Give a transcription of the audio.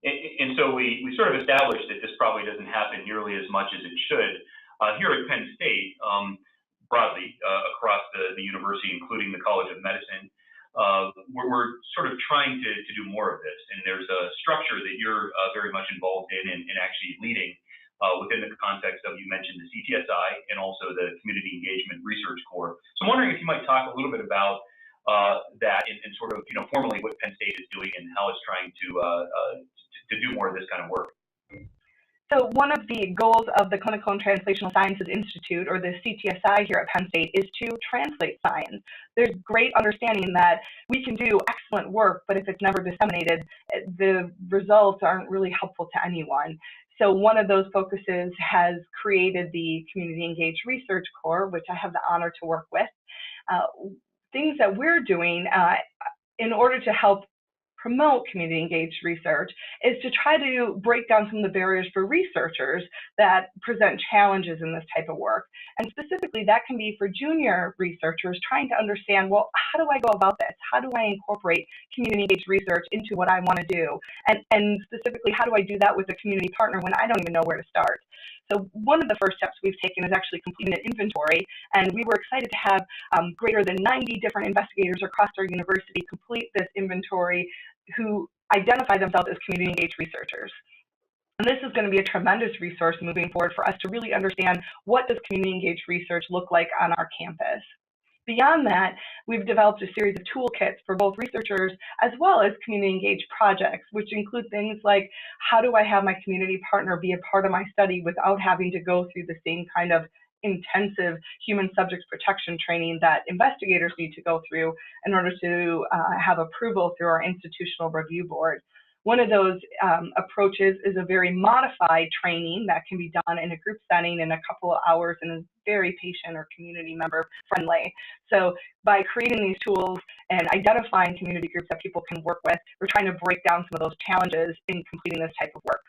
And so we sort of established that this probably doesn't happen nearly as much as it should. Here at Penn State, broadly across the university, including the College of Medicine, we're sort of trying to do more of this. And there's a structure that you're very much involved in and actually leading within the context of, you mentioned the CTSI and also the Community Engagement Research Corps. So I'm wondering if you might talk a little bit about that and sort of, formally what Penn State is doing and how it's trying to do more of this kind of work. So one of the goals of the Clinical and Translational Sciences Institute, or the CTSI here at Penn State, is to translate science. There's great understanding that we can do excellent work, but if it's never disseminated, the results aren't really helpful to anyone. So one of those focuses has created the Community Engaged Research Corps, which I have the honor to work with. Things that we're doing in order to help promote community engaged research is to try to break down some of the barriers for researchers that present challenges in this type of work. And specifically, that can be for junior researchers trying to understand, well, how do I go about this? How do I incorporate community engaged research into what I want to do? And specifically, how do I do that with a community partner when I don't even know where to start? So one of the first steps we've taken is actually completing an inventory, and we were excited to have greater than 90 different investigators across our university complete this inventory who identify themselves as community engaged researchers. And this is going to be a tremendous resource moving forward for us to really understand what does community engaged research look like on our campus. Beyond that, we've developed a series of toolkits for both researchers as well as community engaged projects, which include things like, how do I have my community partner be a part of my study without having to go through the same kind of intensive human subjects protection training that investigators need to go through in order to have approval through our institutional review board. One of those approaches is a very modified training that can be done in a group setting in a couple of hours and is very patient or community member friendly. So by creating these tools and identifying community groups that people can work with, we're trying to break down some of those challenges in completing this type of work.